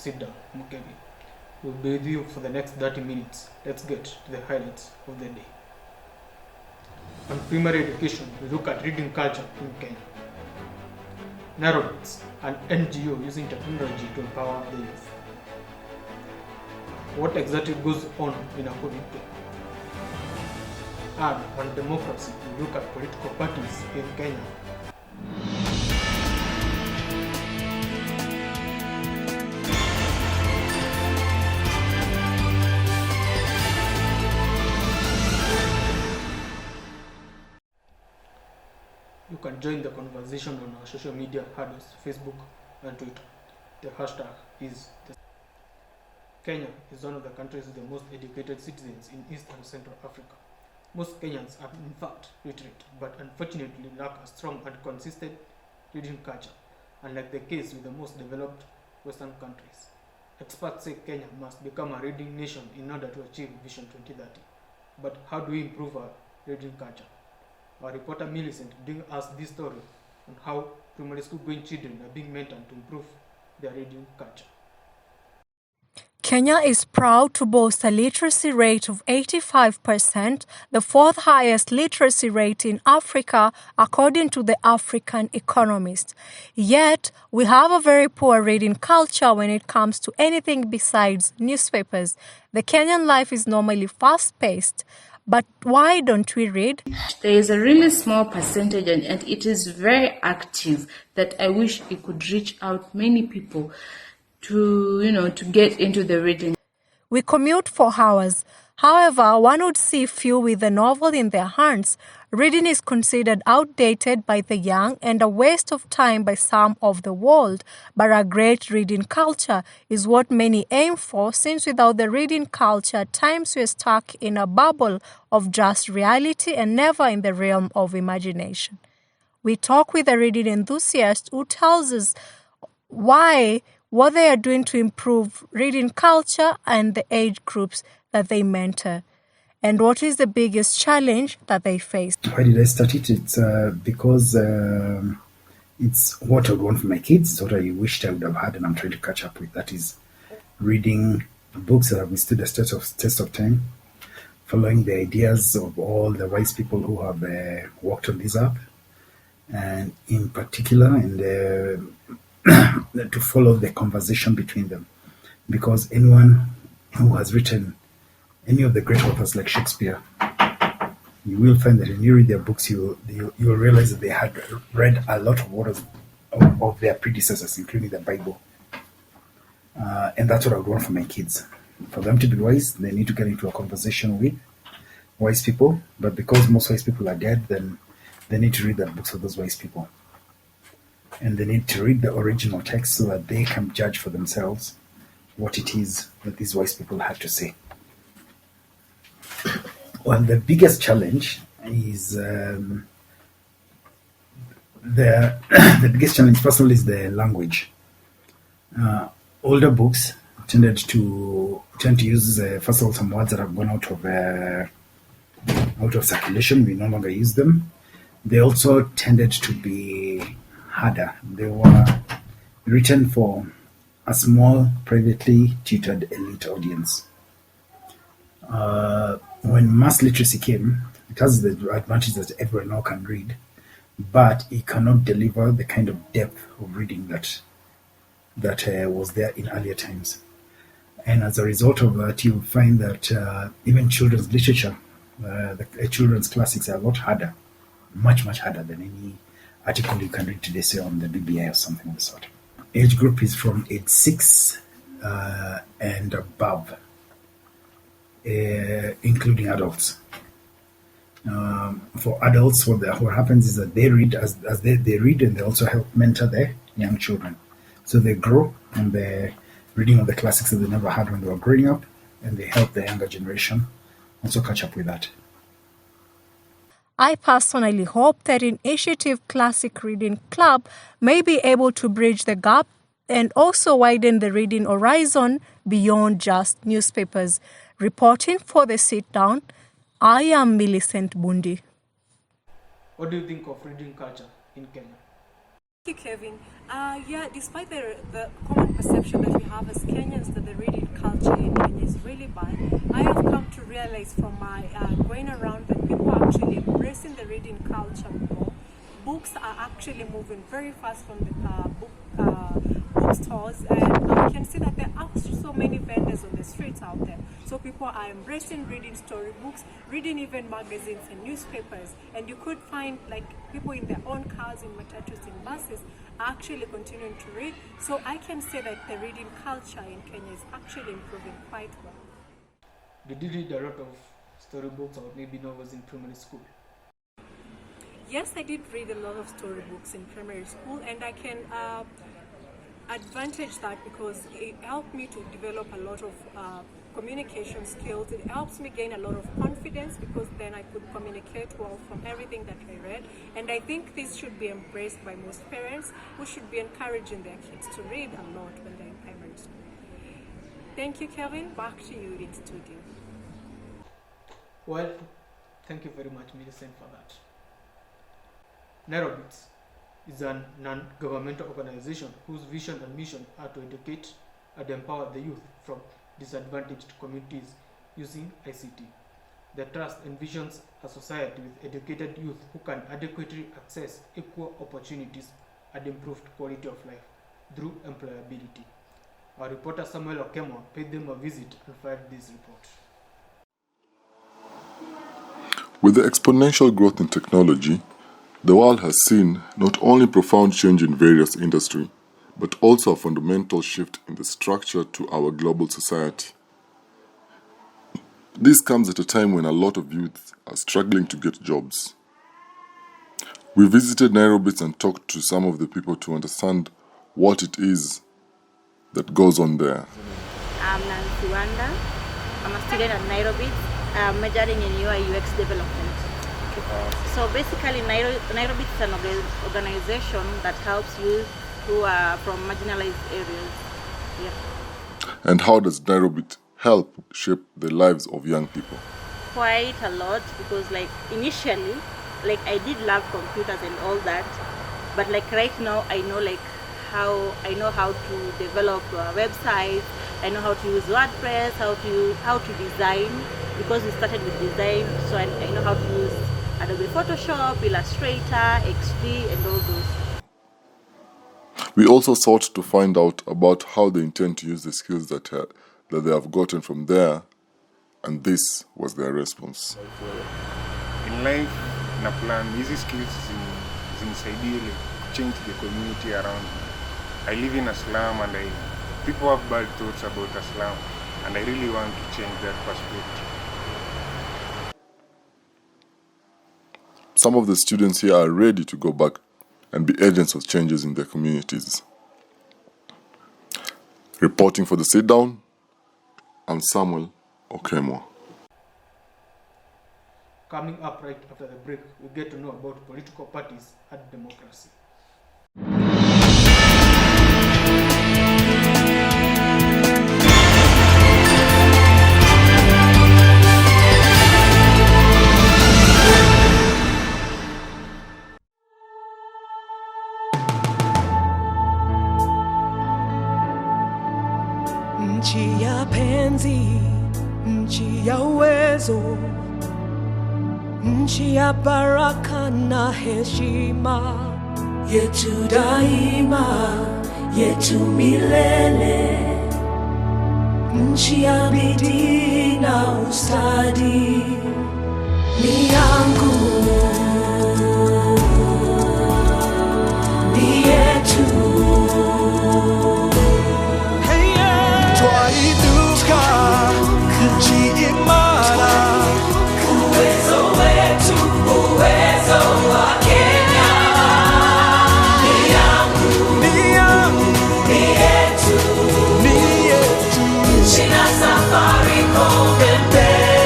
sit down, Mukebi. We'll be with you for the next 30 minutes. Let's get to the highlights of the day. On primary education, we look at reading culture in Kenya. Narrowbits, an NGO using technology to empower the youth. What exactly goes on in Nakuru? And on democracy, we look at political parties in Kenya. You can join the conversation on our social media handles, Facebook and Twitter. The hashtag is Kenya is one of the countries with the most educated citizens in East and Central Africa. Most Kenyans are in fact literate, but unfortunately lack a strong and consistent reading culture, unlike the case with the most developed Western countries. Experts say Kenya must become a reading nation in order to achieve Vision 2030. But how do we improve our reading culture? Our reporter Millicent brings us this story on how primary school going children are being mentored to improve their reading culture. Kenya is proud to boast a literacy rate of 85%, the fourth highest literacy rate in Africa, according to the African Economist. Yet, we have a very poor reading culture when it comes to anything besides newspapers. The Kenyan life is normally fast-paced. But why don't we read? There is a really small percentage, and it is very active, that I wish it could reach out many people to get into the reading. We commute for hours. However, one would see few with a novel in their hands. Reading is considered outdated by the young and a waste of time by some of the world. But a great reading culture is what many aim for, since without the reading culture, at times we are stuck in a bubble of just reality and never in the realm of imagination. We talk with a reading enthusiast who tells us what they are doing to improve reading culture and the age groups that they mentor, and what is the biggest challenge that they face. Why did I start it? It's because it's what I would want for my kids. It's what I wished I would have had, and I'm trying to catch up with. That is reading books that have withstood the test of time, following the ideas of all the wise people who have worked on this app, and in particular, to follow the conversation between them, because anyone who has written any of the great authors like Shakespeare, you will find that when you read their books, you will realize that they had read a lot of their predecessors, including the Bible. And that's what I would want for my kids. For them to be wise, they need to get into a conversation with wise people. But because most wise people are dead, then they need to read the books of those wise people. And they need to read the original text so that they can judge for themselves what it is that these wise people had to say. Well, the biggest challenge is the biggest challenge personally is the language. Older books tend to use first of all some words that have gone out of circulation. We no longer use them. They also tended to be harder. They were written for a small, privately tutored elite audience. When mass literacy came, it has the advantage that everyone now can read, but it cannot deliver the kind of depth of reading that was there in earlier times. And as a result of that, you find that even children's literature, the children's classics are a lot harder, much, much harder than any article you can read today, say on the BBI or something of the sort. Age group is from age 6 and above, including adults. For adults, what happens is that they read as they read, and they also help mentor their young children. So they grow and they're reading of the classics that they never had when they were growing up, and they help the younger generation also catch up with that. I personally hope that Initiative Classic Reading Club may be able to bridge the gap and also widen the reading horizon beyond just newspapers. Reporting for the Sit Down, I am Millicent Bundi. What do you think of reading culture in Kenya? Thank you, Kevin. Yeah, despite the common perception that we have as Kenyans that the reading culture in Kenya is really bad, I have come to realize from my going around that people are actually embracing the reading culture more. Books are actually moving very fast from the bookstores, and we can see that there are so many vendors on the streets out there. So people are embracing reading storybooks, reading even magazines and newspapers, and you could find like people in their own cars, in matatus, in buses, are actually continuing to read. So I can say that the reading culture in Kenya is actually improving quite well. Did you read a lot of storybooks or maybe novels in primary school? Yes, I did read a lot of storybooks in primary school, and I can advantage that because it helped me to develop a lot of communication skills. It helps me gain a lot of confidence because then I could communicate well from everything that I read. And I think this should be embraced by most parents who should be encouraging their kids to read a lot when they're in primary school. Thank you, Kevin. Back to you in studio. Well, thank you very much, Millicent, for that. Nairobits is a non-governmental organization whose vision and mission are to educate and empower the youth from disadvantaged communities using ICT. The trust envisions a society with educated youth who can adequately access equal opportunities and improved quality of life through employability. Our reporter Samuel Okemo paid them a visit and filed this report. With the exponential growth in technology, the world has seen not only profound change in various industries, but also a fundamental shift in the structure to our global society. This comes at a time when a lot of youth are struggling to get jobs. We visited Nairobi and talked to some of the people to understand what it is that goes on there. I'm Nancy Wanda. I'm a student at Nairobi, majoring in UI UX development. So basically, Nairobi is an organization that helps youth who are from marginalized areas. Yeah. And how does Nairobi help shape the lives of young people? Quite a lot, because like initially, like I did love computers and all that, but like right now I know how to develop websites. I know how to use WordPress, how to design, because we started with design, so I know how to use Adobe Photoshop, Illustrator, XD, and all those. We also sought to find out about how they intend to use the skills that they have gotten from there, and this was their response. In life, na plan, hizi skills zinisaidia change the community around me. I live in a slum, and people have bad thoughts about a slum, and I really want to change that perspective. Some of the students here are ready to go back and be agents of changes in their communities. Reporting for the Sit Down, I'm Samuel Okemo. Coming up right after the break, we get to know about political parties and democracy. Nchi ya penzi, nchi ya uwezo, nchi ya baraka na heshima, yetu daima, yetu milele, nchi ya bidii na ustadi, ni yangu, ni yetu. Twainuka nchi imara, uwezo wetu, uwezo wa Kenya, ni yangu, ni yangu, ni yetu, ni yetu, nchi na Safaricom, M-Pesa.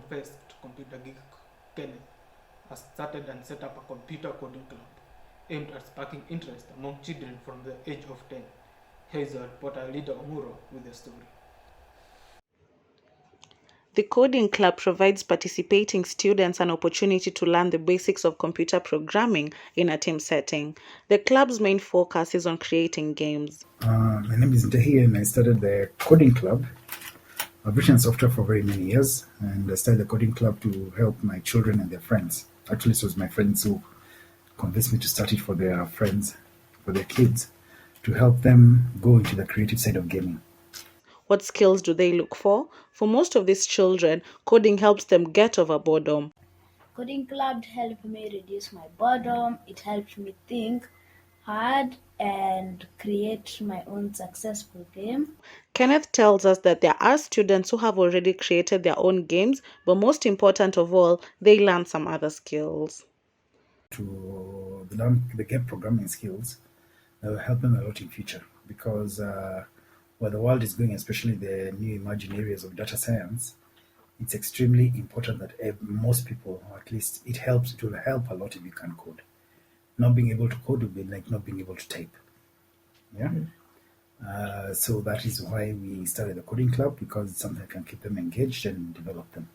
Fest, Computer Geek Kenya has started and set up a computer coding club aimed at sparking interest among children from the age of 10. Here is our reporter Lida Omuro with the story. The Coding Club provides participating students an opportunity to learn the basics of computer programming in a team setting. The club's main focus is on creating games. My name is Ntahi and I started the Coding Club. I've written software for very many years and I started the Coding Club to help my children and their friends. Actually, it was my friends who convinced me to start it for their friends, for their kids, to help them go into the creative side of gaming. What skills do they look for? For most of these children, coding helps them get over boredom. Coding Club helped me reduce my boredom. It helped me think hard and create my own successful game. Kenneth tells us that there are students who have already created their own games, but most important of all, they learn some other skills. To learn the game programming skills that will help them a lot in future, because where the world is going, especially the new emerging areas of data science, it's extremely important that most people, or at least it will help a lot if you can code. Not being able to code would be like not being able to type. Yeah. So that is why we started the Coding Club, because it's something that can keep them engaged and develop them.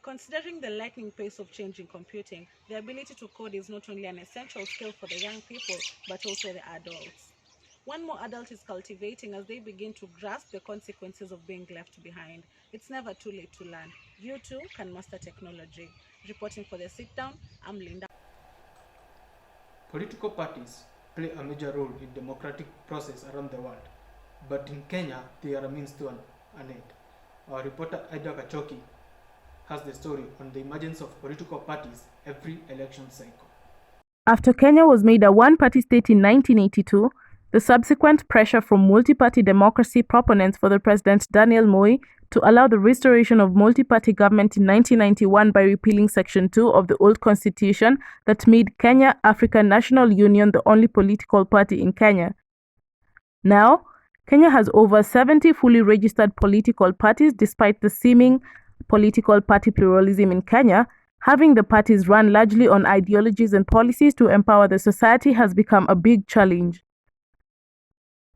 Considering the lightning pace of change in computing, the ability to code is not only an essential skill for the young people, but also the adults. One more adult is cultivating as they begin to grasp the consequences of being left behind. It's never too late to learn. You too can master technology. Reporting for The Sit Down, I'm Linda. Political parties play a major role in democratic process around the world, but in Kenya, they are a means to an end. Our reporter Aida Kachoki has the story on the emergence of political parties every election cycle. After Kenya was made a one-party state in 1982, the subsequent pressure from multi-party democracy proponents for the President Daniel Moi to allow the restoration of multi-party government in 1991 by repealing Section 2 of the old constitution that made Kenya African National Union the only political party in Kenya. Now, Kenya has over 70 fully registered political parties despite the seeming political party pluralism in Kenya. Having the parties run largely on ideologies and policies to empower the society has become a big challenge.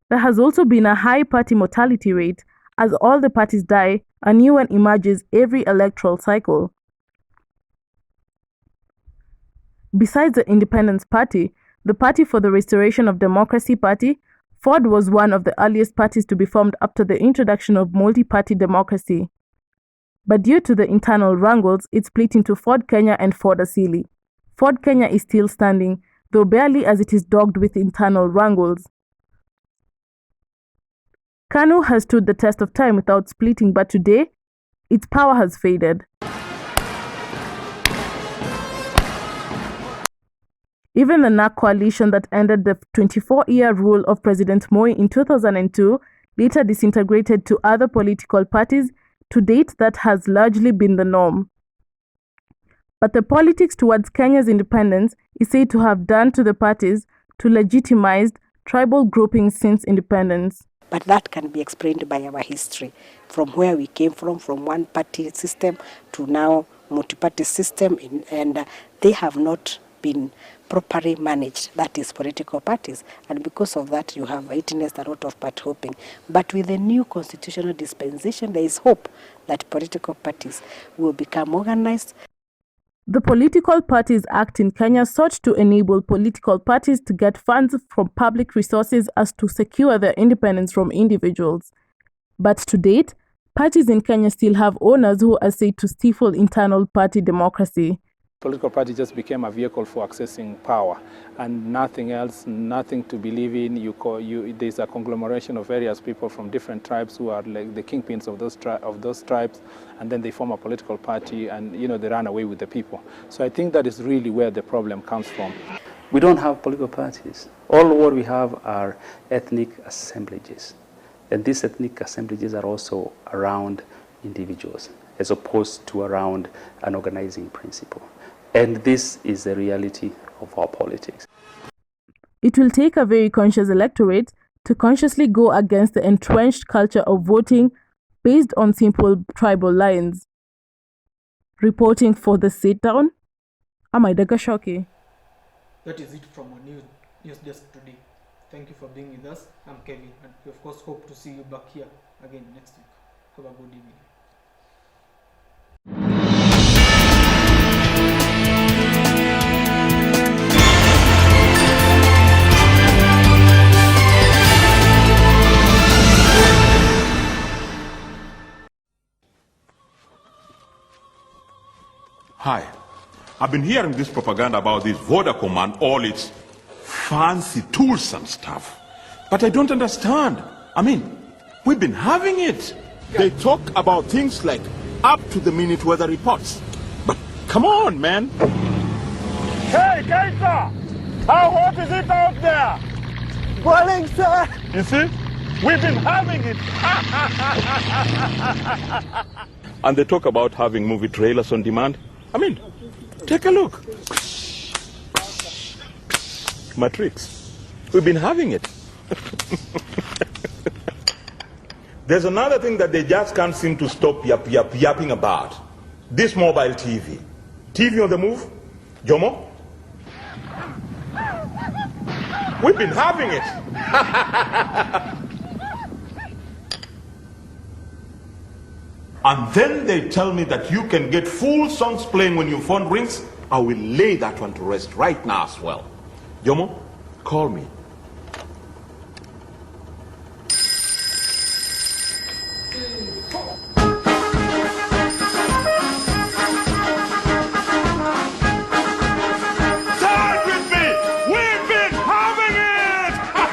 There has also been a high party mortality rate. As all the parties die, a new one emerges every electoral cycle. Besides the Independence Party, the Party for the Restoration of Democracy Party, FORD was one of the earliest parties to be formed after the introduction of multi-party democracy. But due to the internal wrangles, it split into FORD Kenya and FORD Asili. FORD Kenya is still standing, though barely, as it is dogged with internal wrangles. KANU has stood the test of time without splitting, but today, its power has faded. Even the NARC coalition that ended the 24-year rule of President Moi in 2002 later disintegrated to other political parties. To date, that has largely been the norm. But the politics towards Kenya's independence is said to have done to the parties to legitimize tribal groupings since independence. But that can be explained by our history, from where we came from one-party system to now multi-party system, and they have not been properly managed, that is political parties, and because of that you have witnessed a lot of part hopping. But with the new constitutional dispensation, there is hope that political parties will become organized. The Political Parties Act in Kenya sought to enable political parties to get funds from public resources as to secure their independence from individuals. But to date, parties in Kenya still have owners who are said to stifle internal party democracy. Political party just became a vehicle for accessing power and nothing else, nothing to believe in. There's a conglomeration of various people from different tribes who are like the kingpins of those tribes, and then they form a political party and they run away with the people. So I think that is really where the problem comes from. We don't have political parties. All what we have are ethnic assemblages. And these ethnic assemblages are also around individuals as opposed to around an organizing principle. And this is the reality of our politics. It will take a very conscious electorate to consciously go against the entrenched culture of voting based on simple tribal lines. Reporting for The Sit Down, Amaida Gashoki. That is it from our news desk today. Thank you for being with us. I'm Kevin, and we of course hope to see you back here again next week. Have a good evening. Hi. I've been hearing this propaganda about this Vodacom and all its fancy tools and stuff. But I don't understand. I mean, we've been having it. They talk about things like up-to-the-minute weather reports. But come on, man. Hey, Kaisa! How hot is it out there? Boiling, sir. You see? We've been having it. And they talk about having movie trailers on demand. I mean, take a look. Matrix. We've been having it. There's another thing that they just can't seem to stop yapping about. This mobile TV. TV on the move? Jomo? We've been having it. And then they tell me that you can get full songs playing when your phone rings. I will lay that one to rest right now as well. Jomo, call me.